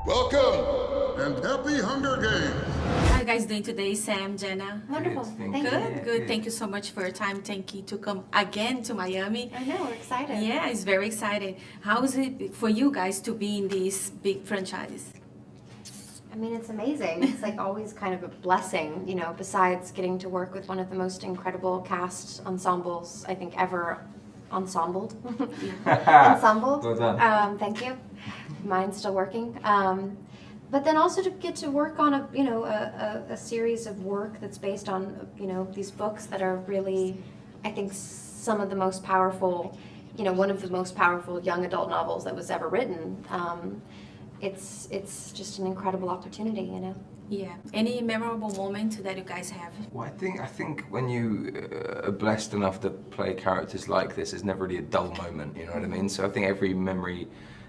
Welcome and happy Hunger Games. How are you guys doing today, Sam, Jena? Wonderful. Good, Thank Good, you. good. Thank you so much for your time. Thank you to come again to Miami. I know, we're excited. Yeah, it's very exciting. How is it for you guys to be in this big franchise? I mean, it's amazing. It's like always kind of a blessing, you know, besides getting to work with one of the most incredible cast ensembles I think ever ensembled. Ensembled. Well done. Thank you. Mine's still working. But then also to get to work on a series of work that's based on, these books that are really, I think, some of the most powerful, one of the most powerful young adult novels that was ever written. It's just an incredible opportunity, Yeah. Any memorable moment that you guys have? Well, I think when you are blessed enough to play characters like this, there's never really a dull moment. You know what I mean? So I think every memory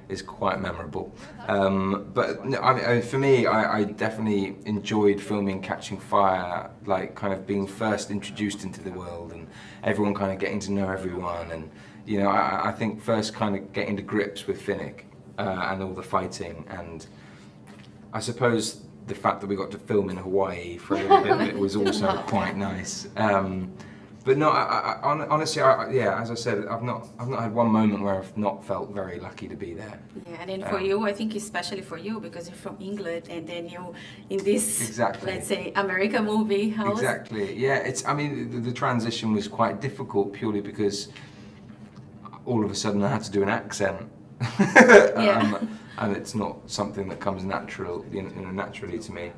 is quite memorable. But no, I mean, for me, I definitely enjoyed filming Catching Fire, like kind of being first introduced into the world and everyone kind of getting to know everyone, and I think first kind of getting to grips with Finnick and all the fighting, and I suppose the fact that we got to film in Hawaii for a little bit was also quite nice. But no, honestly, as I said, I've not had one moment where I've not felt very lucky to be there. Yeah, and then for you, I think especially for you, because you're from England, and then you in this, Exactly. let's say, American movie. How was- Exactly. Yeah, I mean, the transition was quite difficult purely because all of a sudden I had to do an accent. Yeah. And it's not something that comes naturally to me.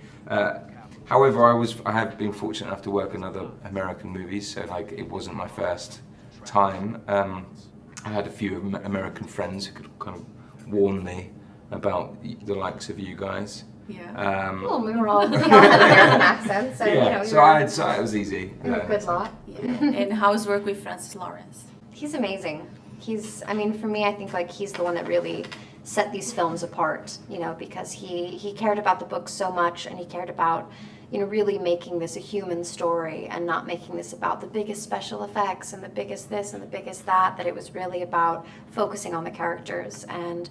However, I have been fortunate enough to work in other American movies, so like it wasn't my first time. I had a few American friends who could kind of warn me about the likes of you guys. Yeah. Well, we all had American accents, so So it was easy. you're a good lot. Yeah. And how's work with Francis Lawrence? He's amazing. For me, I think like he's the one that really set these films apart, because he cared about the book so much, and he cared about, really making this a human story and not making this about the biggest special effects and the biggest this and the biggest that it was really about focusing on the characters. And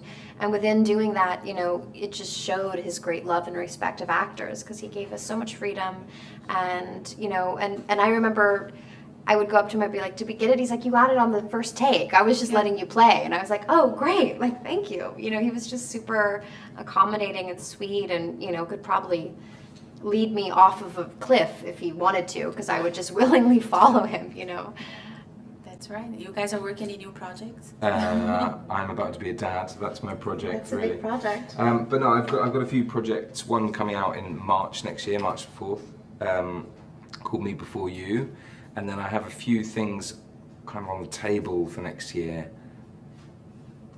within doing that, it just showed his great love and respect of actors, because he gave us so much freedom. And, and I remember I would go up to him and be like, did we get it? He's like, you got it on the first take. I was just letting you play. And I was like, oh, great. Like, thank you. He was just super accommodating and sweet, and, could probably lead me off of a cliff if he wanted to, because I would just willingly follow him, That's right. You guys are working in new projects? I'm about to be a dad, so that's my project. That's a really. big project. But no, I've got a few projects. One coming out in March next year, March 4th, called Me Before You. And then I have a few things kind of on the table for next year,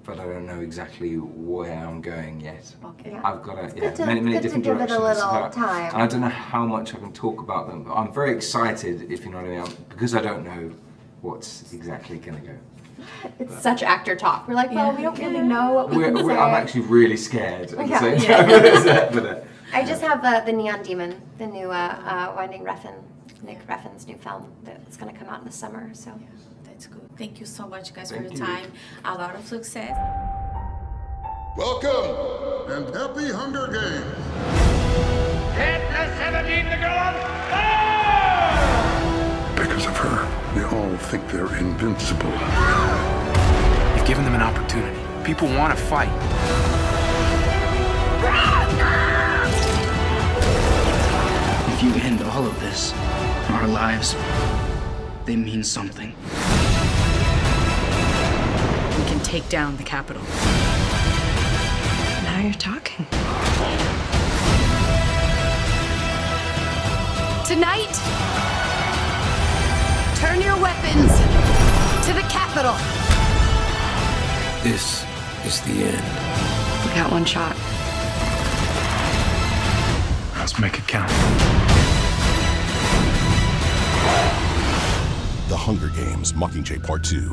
but I don't know exactly where I'm going yet. Okay. Yeah. I've got Good many to different give it directions. a little time. And I don't know how much I can talk about them, but I'm very excited, if you know what I mean, because I don't know what's exactly going to go. It's such actor talk. We're like, well, we don't really know what we can say. I'm actually really scared at the same Yeah. time. But, I just have the Neon Demon, the new Winding Refn, Nick Refn's new film that's going to come out in the summer. So That's good. Thank you so much, guys, for Thank your you. time. A lot of success. Welcome and happy Hunger Games. Hit the 17, the girl on fire! Because of her, they all think they're invincible. You've given them an opportunity. People want to fight. If you end all of this, our lives, they mean something. We can take down the Capitol. Now you're talking. Tonight, turn your weapons to the Capitol. This is the end. We got one shot. Let's make it count. The Hunger Games: Mockingjay Part 2,